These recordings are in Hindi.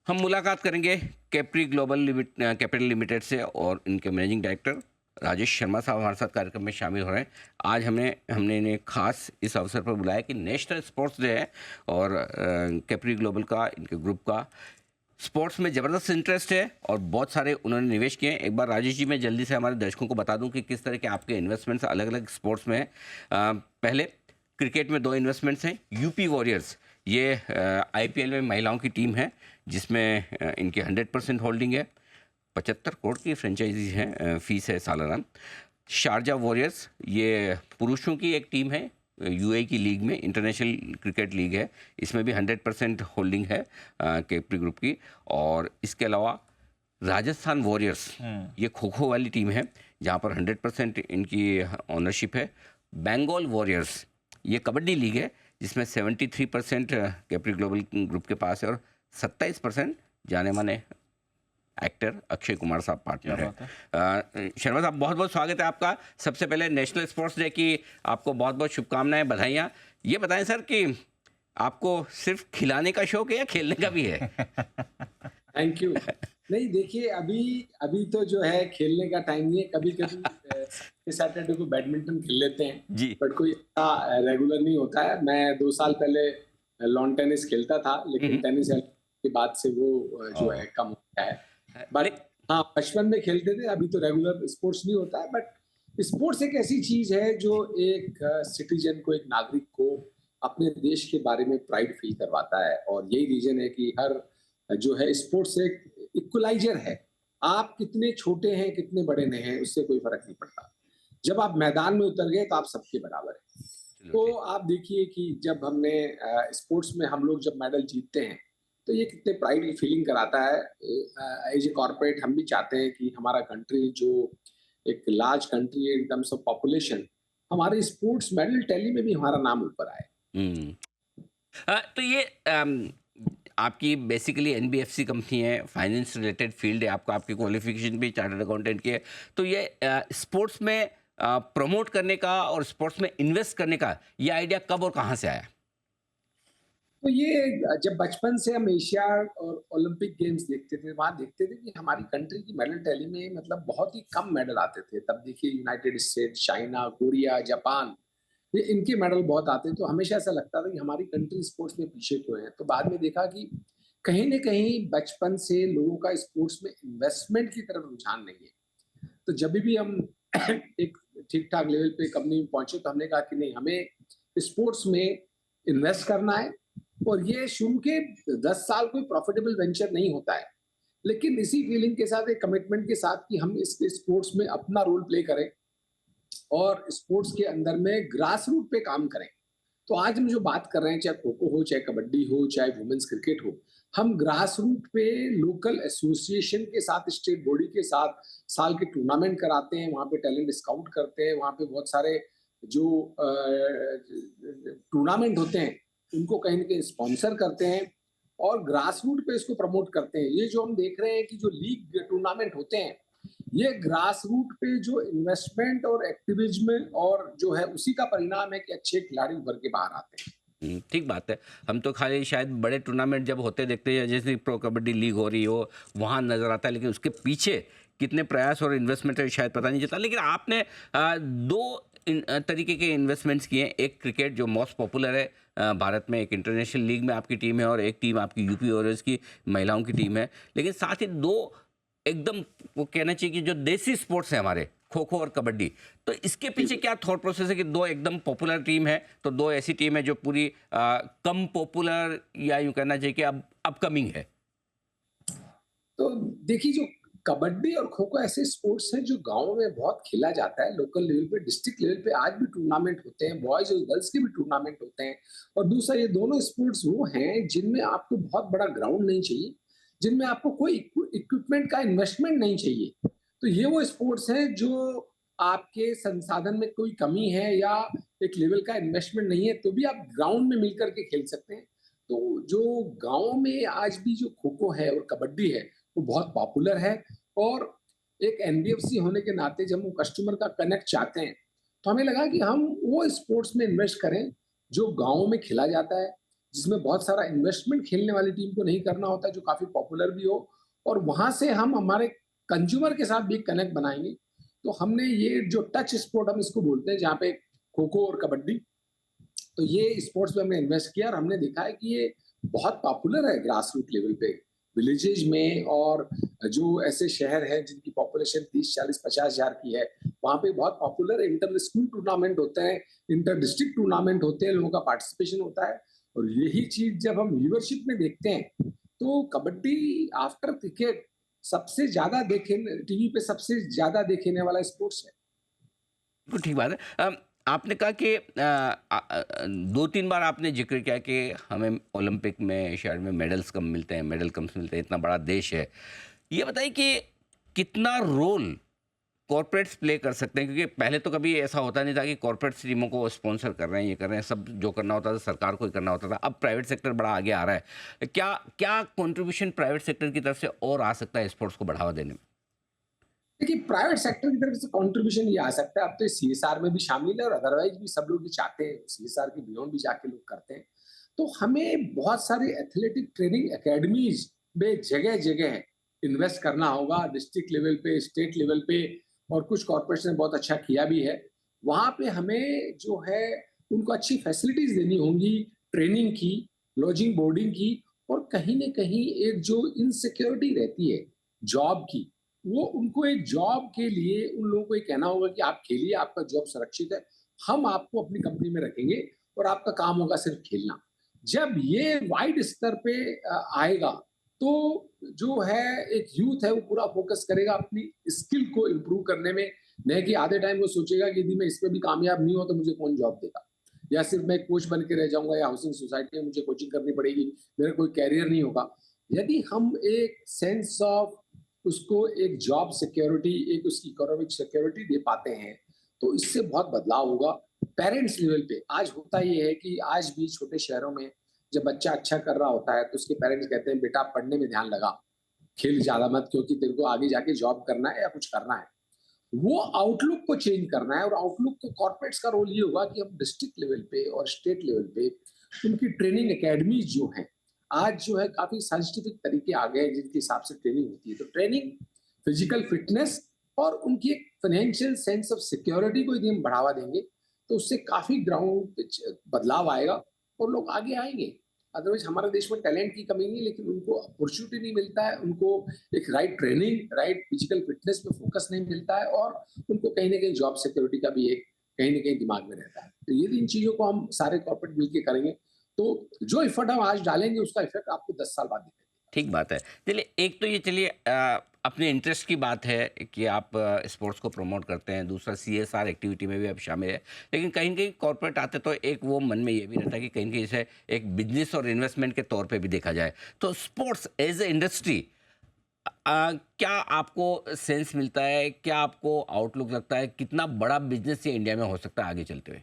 हम मुलाकात करेंगे कैप्री ग्लोबल कैपिटल लिमिटेड से और इनके मैनेजिंग डायरेक्टर राजेश शर्मा साहब हमारे साथ कार्यक्रम में शामिल हो रहे हैं। आज हमने हमने इन्हें खास इस अवसर पर बुलाया कि नेशनल स्पोर्ट्स डे है और कैप्री ग्लोबल का, इनके ग्रुप का स्पोर्ट्स में ज़बरदस्त इंटरेस्ट है और बहुत सारे उन्होंने निवेश किए हैं। एक बार राजेश जी, मैं जल्दी से हमारे दर्शकों को बता दूं कि किस तरह के आपके इन्वेस्टमेंट्स अलग अलग स्पोर्ट्स में हैं। पहले क्रिकेट में 2 इन्वेस्टमेंट्स हैं। यूपी वॉरियर्स, ये आईपीएल में महिलाओं की टीम है जिसमें इनकी 100% होल्डिंग है। 75 करोड़ की फ्रेंचाइजी है, फीस है सालाना। शारजा वॉरियर्स, ये पुरुषों की एक टीम है, यूएई की लीग में, इंटरनेशनल क्रिकेट लीग है, इसमें भी 100% होल्डिंग है केप्री ग्रुप की। और इसके अलावा राजस्थान वॉरियर्स, ये खो खो वाली टीम है जहाँ पर 100% इनकी ऑनरशिप है। बंगाल वॉरियर्स, ये कबड्डी लीग है जिसमें 73% कैप्री ग्लोबल ग्रुप के पास है और 27% जाने माने एक्टर अक्षय कुमार साहब पार्टनर है। शर्मा साहब, बहुत बहुत स्वागत है आपका। सबसे पहले नेशनल स्पोर्ट्स डे की आपको बहुत बहुत शुभकामनाएं, बधाइयाँ। ये बताएं सर कि आपको सिर्फ खिलाने का शौक है या खेलने का भी है? Thank you. नहीं, देखिए, अभी अभी तो जो है खेलने का टाइम नहीं है। कभी कभी सैटरडे को बैडमिंटन खेल लेते हैं, जी। बट कोई रेगुलर नहीं होता है। मैं 2 साल पहले लॉन टेनिस खेलता था, लेकिन टेनिस के बाद से वो जो है कम हो गया है। बट हाँ, बचपन में खेलते थे। अभी तो रेगुलर स्पोर्ट्स नहीं होता है, बट स्पोर्ट्स एक ऐसी चीज है जो एक सिटीजन को, एक नागरिक को अपने देश के बारे में प्राइड फील करवाता है। और यही रीजन है कि हर जो है स्पोर्ट्स एक इक्वलाइजर है। आप कितने छोटे हैं, कितने बड़े नहीं हैं, उससे कोई फर्क नहीं पड़ता। जब आप मैदान में उतर गए तो आप सबके बराबर हैं। तो आप देखिए कि जब हमने स्पोर्ट्स में हम लोग जब मेडल जीतते हैं तो ये कितने प्राइड की फीलिंग कराता है। एज ए कॉर्पोरेट हम भी चाहते हैं कि हमारा कंट्री, जो एक लार्ज कंट्री है इन टर्म्स ऑफ पॉपुलेशन, हमारे स्पोर्ट्स मेडल टैली में भी हमारा नाम ऊपर आए। हम्म। तो ये आपकी बेसिकली एनबीएफसी कंपनी है, फाइनेंस रिलेटेड फील्ड है आपका, आपकी क्वालिफिकेशन भी चार्टर्ड अकाउंटेंट की है। तो ये स्पोर्ट्स में प्रमोट करने का और स्पोर्ट्स में इन्वेस्ट करने का ये आइडिया कब और कहाँ से आया? तो ये जब बचपन से हम एशिया और ओलंपिक गेम्स देखते थे, वहां देखते थे कि हमारी कंट्री की मेडल टैली में मतलब बहुत ही कम मेडल आते थे। तब देखिए United state, China, Korea, Japan, ये इनके मेडल बहुत आते। तो हमेशा ऐसा लगता था कि हमारी कंट्री स्पोर्ट्स में पीछे क्यों है। तो बाद में देखा कि कहीं न कहीं बचपन से लोगों का स्पोर्ट्स में इन्वेस्टमेंट की तरफ रुझान नहीं है। तो जब भी हम एक ठीक-ठाक लेवल पे कंपनी में पहुंचे तो हमने कहा कि नहीं, हमें स्पोर्ट्स में इन्वेस्ट करना है। और ये शुरू के 10 साल कोई प्रॉफिटेबल वेंचर नहीं होता है, लेकिन इसी फीलिंग के साथ, एक कमिटमेंट के साथ कि हम इस स्पोर्ट्स में अपना रोल प्ले करें और स्पोर्ट्स के अंदर में ग्रास रूट पे काम करें। तो आज हम जो बात कर रहे हैं, चाहे खो-खो हो, चाहे कबड्डी हो, चाहे वुमेन्स क्रिकेट हो, हम ग्रास रूट पे लोकल एसोसिएशन के साथ, स्टेट बॉडी के साथ साल के टूर्नामेंट कराते हैं, वहाँ पे टैलेंट स्काउट करते हैं, वहाँ पे बहुत सारे जो टूर्नामेंट होते हैं, उनको कहीं न कहीं स्पॉन्सर करते हैं और ग्रास रूट पे इसको प्रमोट करते हैं। ये जो हम देख रहे हैं कि जो लीग टूर्नामेंट होते हैं, ये ग्रास रूट पे जो इन्वेस्टमेंट और एक्टिविज्म और जो है, उसी का परिणाम है कि अच्छे खिलाड़ी उभर के बाहर आते हैं। ठीक बात है। हम तो खाली शायद बड़े टूर्नामेंट जब होते देखते हैं, जैसे प्रो कबड्डी लीग हो रही हो, वहाँ नज़र आता है, लेकिन उसके पीछे कितने प्रयास और इन्वेस्टमेंट है शायद पता नहीं चलता। लेकिन आपने 2 तरीके के इन्वेस्टमेंट्स किए हैं। एक क्रिकेट जो मोस्ट पॉपुलर है भारत में, एक इंटरनेशनल लीग में आपकी टीम है और एक टीम आपकी यूपी वॉरियर्स की महिलाओं की टीम है। लेकिन साथ ही 2 एकदम, वो कहना चाहिए कि जो देसी स्पोर्ट्स है हमारे, खो खो और कबड्डी, तो इसके पीछे क्या थॉट प्रोसेस है कि 2 एकदम पॉपुलर टीम है, तो 2 ऐसी टीम है जो पूरी कम पॉपुलर, या यूं कहना चाहिए कि अब अपकमिंग है? तो देखिए, जो कबड्डी और खो-खो ऐसे स्पोर्ट्स हैं जो गाँव में बहुत खेला जाता है, लोकल लेवल पे, डिस्ट्रिक्ट लेवल पे आज भी टूर्नामेंट होते हैं, बॉयज़ और गर्ल्स के भी टूर्नामेंट होते हैं। और दूसरा, ये दोनों स्पोर्ट्स वो हैं जिनमें आपको बहुत बड़ा ग्राउंड नहीं चाहिए, जिनमें आपको कोई इक्विपमेंट का इन्वेस्टमेंट नहीं चाहिए। तो ये वो स्पोर्ट्स हैं जो आपके संसाधन में कोई कमी है या एक लेवल का इन्वेस्टमेंट नहीं है, तो भी आप ग्राउंड में मिल कर के खेल सकते हैं। तो जो गाँव में आज भी जो खो-खो है और कबड्डी है, वो बहुत पॉपुलर है। और एक एनबीएफसी होने के नाते जब हम कस्टमर का कनेक्ट चाहते हैं, तो हमें लगा कि हम वो स्पोर्ट्स में इन्वेस्ट करें जो गाँव में खेला जाता है, जिसमें बहुत सारा इन्वेस्टमेंट खेलने वाली टीम को नहीं करना होता है, जो काफ़ी पॉपुलर भी हो और वहाँ से हम हमारे कंज्यूमर के साथ भी एक कनेक्ट बनाएँगे। तो हमने ये जो टच स्पोर्ट हम इसको बोलते हैं, जहाँ पे खो-खो और कबड्डी, तो ये स्पोर्ट्स में हमने इन्वेस्ट किया और हमने देखा है कि ये बहुत पॉपुलर है ग्रास रूट लेवल पे, विलेजेज में। और जो ऐसे शहर हैं जिनकी पॉपुलेशन 30, 40, 50,000 की है, वहाँ पे बहुत पॉपुलर इंटर स्कूल टूर्नामेंट होते हैं, इंटर डिस्ट्रिक्ट टूर्नामेंट होते हैं, लोगों का पार्टिसिपेशन होता है। और यही चीज जब हम व्यूअरशिप में देखते हैं, तो कबड्डी आफ्टर क्रिकेट सबसे ज्यादा देखे टीवी पे सबसे ज्यादा देखने वाला स्पोर्ट्स है। बिल्कुल ठीक बात है। आपने कहा कि 2-3 बार आपने ज़िक्र किया कि हमें ओलंपिक में, एशियाड में मेडल्स कम मिलते हैं, मेडल कम मिलते हैं, इतना बड़ा देश है। ये बताइए कि कितना रोल कॉर्पोरेट्स प्ले कर सकते हैं? क्योंकि पहले तो कभी ऐसा होता नहीं था कि कॉर्पोरेट्स टीमों को स्पॉन्सर कर रहे हैं, ये कर रहे हैं, सब जो करना होता था सरकार को ही करना होता था। अब प्राइवेट सेक्टर बड़ा आगे आ रहा है। क्या क्या कंट्रीब्यूशन प्राइवेट सेक्टर की तरफ से और आ सकता है स्पोर्ट्स को बढ़ावा देने में? देखिए, प्राइवेट सेक्टर की तरफ से कंट्रीब्यूशन ये आ सकता है। अब तो सीएसआर में भी शामिल है और अदरवाइज भी सब लोग ये चाहते हैं, सीएसआर के बियॉन्ड भी जाके लोग करते हैं। तो हमें बहुत सारे एथलेटिक ट्रेनिंग एकेडमीज में जगह जगह इन्वेस्ट करना होगा, डिस्ट्रिक्ट लेवल पे, स्टेट लेवल पे। और कुछ कॉर्पोरेशन ने बहुत अच्छा किया भी है। वहां पे हमें जो है उनको अच्छी फैसिलिटीज देनी होंगी, ट्रेनिंग की, लॉजिंग बोर्डिंग की। और कहीं ना कहीं एक जो इनसिक्योरिटी रहती है जॉब की, वो उनको एक जॉब के लिए उन लोगों को ये कहना होगा कि आप खेलिए, आपका जॉब सुरक्षित है, हम आपको अपनी कंपनी में रखेंगे और आपका काम होगा सिर्फ खेलना। जब ये वाइड स्तर पे आएगा, तो जो है एक यूथ है वो पूरा फोकस करेगा अपनी स्किल को इम्प्रूव करने में। नहीं कि आधे टाइम वो सोचेगा कि यदि मैं इसमें भी कामयाब नहीं हो तो मुझे कौन जॉब देगा, या सिर्फ मैं कोच बन के रह जाऊंगा, या हाउसिंग सोसाइटी में मुझे कोचिंग करनी पड़ेगी, मेरा कोई कैरियर नहीं होगा। यदि हम एक सेंस ऑफ उसको एक जॉब सिक्योरिटी, एक उसकी इकोनॉमिक सिक्योरिटी दे पाते हैं, तो इससे बहुत बदलाव होगा। पेरेंट्स लेवल पे आज होता ये है कि आज भी छोटे शहरों में जब बच्चा अच्छा कर रहा होता है तो उसके पेरेंट्स कहते हैं बेटा पढ़ने में ध्यान लगा, खेल ज्यादा मत, क्योंकि तेरे को आगे जाके जॉब करना है या कुछ करना है। वो आउटलुक को चेंज करना है। और आउटलुक को कॉर्पोरेट्स का रोल ये होगा कि हम डिस्ट्रिक्ट लेवल पे और स्टेट लेवल पे उनकी ट्रेनिंग एकेडमीज जो हैं, आज जो है काफी साइंटिफिक तरीके आ गए हैं जिनके हिसाब से ट्रेनिंग होती है। तो ट्रेनिंग, फिजिकल फिटनेस और उनकी एक फाइनेंशियल सेंस ऑफ सिक्योरिटी को यदि हम बढ़ावा देंगे, तो उससे काफी ग्राउंड बदलाव आएगा और लोग आगे आएंगे। अदरवाइज हमारे देश में टैलेंट की कमी नहीं, लेकिन उनको अपॉर्चुनिटी नहीं मिलता है, उनको एक right training, right physical fitness पे फोकस नहीं मिलता है, और उनको कहीं ना कहीं जॉब सिक्योरिटी का भी एक कहीं ना कहीं दिमाग में रहता है। तो ये इन चीजों को हम सारे कॉर्पोरेट मिलकर करेंगे, तो जो इफर्ट हम आज डालेंगे उसका इफेक्ट आपको 10 साल बाद दिखेगा। ठीक बात है। चलिए, एक तो ये चलिए अपने इंटरेस्ट की बात है कि आप स्पोर्ट्स को प्रमोट करते हैं, दूसरा सीएसआर एक्टिविटी में भी आप शामिल है। लेकिन कहीं न कहीं कॉर्पोरेट आते तो एक वो मन में ये भी रहता है कि कहीं न कहीं इसे एक बिज़नेस और इन्वेस्टमेंट के तौर पे भी देखा जाए। तो स्पोर्ट्स एज़ अ इंडस्ट्री क्या आपको सेंस मिलता है? क्या आपको आउटलुक लगता है? कितना बड़ा बिज़नेस ये इंडिया में हो सकता है आगे चलते हुए?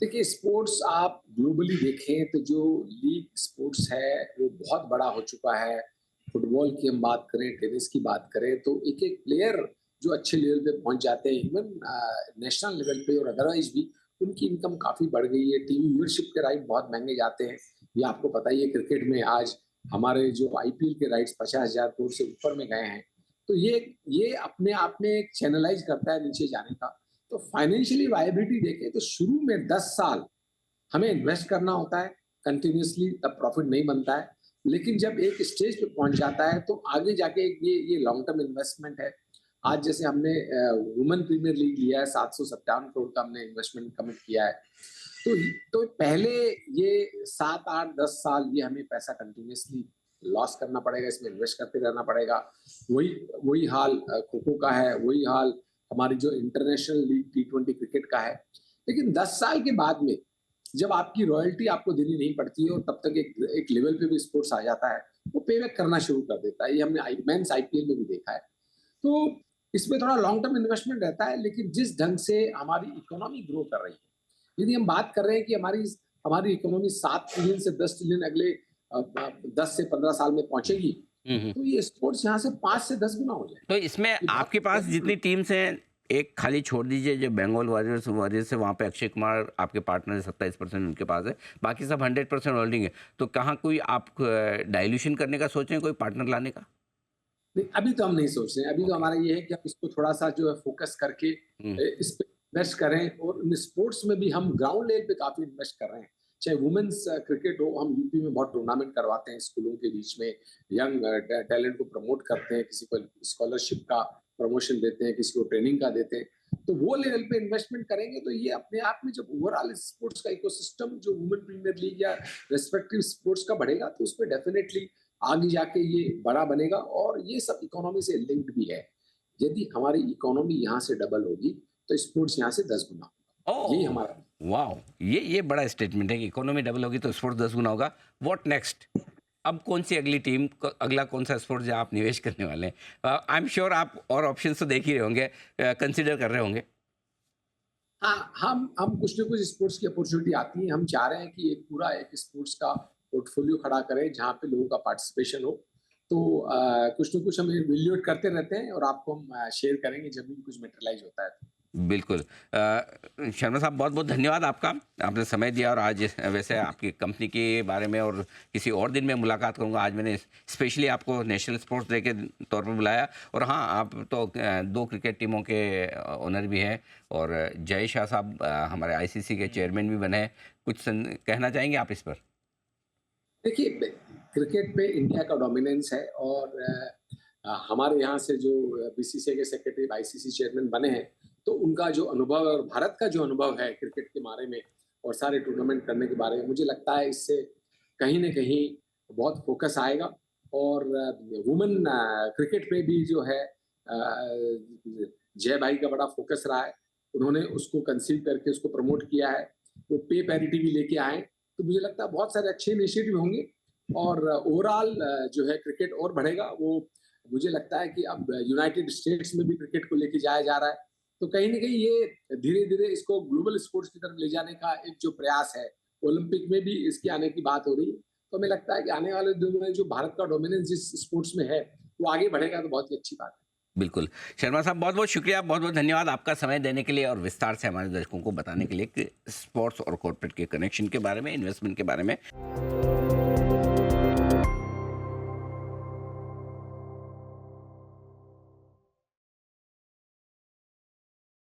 देखिए, स्पोर्ट्स आप ग्लोबली देखें तो जो लीग स्पोर्ट्स है वो बहुत बड़ा हो चुका है। फुटबॉल की हम बात करें, टेनिस की बात करें, तो एक एक प्लेयर जो अच्छे लेवल पे पहुंच जाते हैं, इवन नेशनल लेवल पे और अदरवाइज भी, उनकी इनकम काफी बढ़ गई है। टीवी व्यूअरशिप के राइट बहुत महंगे जाते हैं। ये आपको पता ही है, क्रिकेट में आज हमारे जो आईपीएल के राइट्स 50,000 करोड़ से ऊपर में गए हैं। तो ये अपने आप में एक चैनलाइज करता है नीचे जाने का। तो फाइनेंशियली वायबिलिटी देखें तो शुरू में 10 साल हमें इन्वेस्ट करना होता है कंटिन्यूअसली, तब प्रॉफिट नहीं बनता है। लेकिन जब एक स्टेज पे पहुंच जाता है तो आगे जाके ये लॉन्ग टर्म इन्वेस्टमेंट है। आज जैसे हमने वुमेन प्रीमियर लीग लिया है, 757 करोड़ का हमने इन्वेस्टमेंट कमिट किया है। तो पहले ये 7, 8, 10 साल ये हमें पैसा कंटिन्यूअसली लॉस करना पड़ेगा, इसमें इन्वेस्ट करते रहना पड़ेगा। वही वही हाल खो खो का है, वही हाल हमारी जो इंटरनेशनल लीग T20 क्रिकेट का है। लेकिन 10 साल के बाद में जब आपकी रॉयल्टी आपको देनी नहीं पड़ती है और तब तक एक लेवल पे भी स्पोर्ट्स आ जाता है, वो पे बैक करना शुरू कर देता है। ये हमने मेंस आईपीएल में भी देखा है। तो इसमें थोड़ा लॉन्ग टर्म इन्वेस्टमेंट रहता है, लेकिन जिस ढंग से हमारी इकोनॉमी ग्रो कर रही है, यदि हम बात कर रहे हैं कि हमारी हमारी इकोनॉमी 7 ट्रिलियन से 10 ट्रिलियन अगले 10 से 15 साल में पहुंचेगी, हुँ, हुँ। तो ये स्पोर्ट्स यहाँ से 5 से 10 गुना हो जाए। तो इसमें ये बहुत आपके पास बहुत जितनी टीम्स हैं, एक खाली छोड़ दीजिए जो बंगाल वॉरियर्स वॉरियर्स है, वहाँ पे अक्षय कुमार आपके पार्टनर 27% उनके पास है, बाकी सब 100% होल्डिंग है। तो कहाँ कोई आप डाइल्यूशन करने का सोच रहे हैं, कोई पार्टनर लाने का? नहीं, अभी तो हम नहीं सोच रहे हैं। अभी तो ओके। हमारा ये है कि हम इसको थोड़ा-सा जो है फ़ोकस करके हुँ, इस पे इन्वेस्ट करें, और इन स्पोर्ट्स में भी हम ग्राउंड लेवल पे काफ़ी इन्वेस्ट कर रहे हैं। चाहे वुमेन्स क्रिकेट हो, हम यूपी में बहुत टूर्नामेंट करवाते हैं स्कूलों के बीच में, यंग टैलेंट को प्रमोट करते हैं, किसी को स्कॉलरशिप का प्रमोशन देते हैं, किसी को ट्रेनिंग का देते हैं। तो वो लेवल पे इन्वेस्टमेंट करेंगे तो ये अपने आप में जब ओवरऑल स्पोर्ट्स का इकोसिस्टम जो वुमेन प्रीमियर लीग या रिस्पेक्टिव स्पोर्ट्स का बढ़ेगा, तो उसमें डेफिनेटली आगे जाके ये बड़ा बनेगा, और ये सब इकोनॉमी से लिंक्ड भी है। यदि हमारी इकोनॉमी यहाँ से डबल होगी तो स्पोर्ट्स यहाँ से 10 गुना होगा। यही ओह! हमारा। वॉव! ये बड़ा स्टेटमेंट है कि इकोनॉमी डबल होगी तो स्पोर्ट्स 10 गुना होगा। What next? अब कौन-सी अगली टीम क अगला कौन-सा स्पोर्ट्स जहाँ आप निवेश करने वाले हैं? आई एम श्योर आप और ऑप्शंस तो देख ही रहे होंगे, कंसीडर कर रहे होंगे। हाँ, हम कुछ न कुछ स्पोर्ट्स की अपॉर्चुनिटी आती है। हम चाह रहे हैं कि एक पूरा एक स्पोर्ट्स का पोर्टफोलियो खड़ा करें जहाँ पे लोगों का पार्टिसिपेशन हो। तो कुछ न कुछ हम इवैल्यूएट करते रहते हैं, और आपको हम शेयर करेंगे जब भी कुछ मैटेरियलाइज़ होता है तो। बिल्कुल। शर्मा साहब बहुत-बहुत धन्यवाद आपका। आपने समय दिया और आज वैसे आपकी कंपनी के बारे में और किसी और दिन मैं मुलाकात करूँगा। आज मैंने स्पेशली आपको नेशनल स्पोर्ट्स डे के तौर पे बुलाया और हाँ, आप तो 2 क्रिकेट टीमों के ओनर भी हैं और जय शाह साहब हमारे आईसीसी के चेयरमैन भी बने हैं। कुछ कहना चाहेंगे आप इस पर? देखिए, क्रिकेट पे इंडिया का डोमिनेंस है, और हमारे यहाँ से जो बीसीसीआई के सेक्रेटरी आईसीसी चेयरमैन बने हैं, तो उनका जो अनुभव है और भारत का जो अनुभव है क्रिकेट के बारे में और सारे टूर्नामेंट करने के बारे में, मुझे लगता है इससे कहीं न कहीं बहुत फोकस आएगा। और वुमेन क्रिकेट पे भी जो है जय भाई का बड़ा फोकस रहा है। उन्होंने उसको कंसीव करके उसको प्रमोट किया है। वो पे पैरिटी भी लेके आए। तो मुझे लगता है बहुत सारे अच्छे इनिशिएटिव होंगे, और ओवरऑल जो है क्रिकेट और बढ़ेगा। वो मुझे लगता है कि अब यूनाइटेड स्टेट्स में भी क्रिकेट को लेके जाया जा रहा है। तो कहीं न कहीं ये धीरे-धीरे इसको ग्लोबल स्पोर्ट्स की तरफ ले जाने का एक जो प्रयास है, ओलंपिक में भी इसके आने की बात हो रही है। तो हमें लगता है कि आने वाले दिनों में जो भारत का डोमिनेंस जिस स्पोर्ट्स में है, वो आगे बढ़ेगा तो बहुत ही अच्छी बात है। बिल्कुल। शर्मा साहब बहुत-बहुत शुक्रिया, बहुत-बहुत धन्यवाद आपका समय देने के लिए और विस्तार से हमारे दर्शकों को बताने के लिए कि स्पोर्ट्स और कॉर्पोरेट के कनेक्शन के बारे में, इन्वेस्टमेंट के बारे में।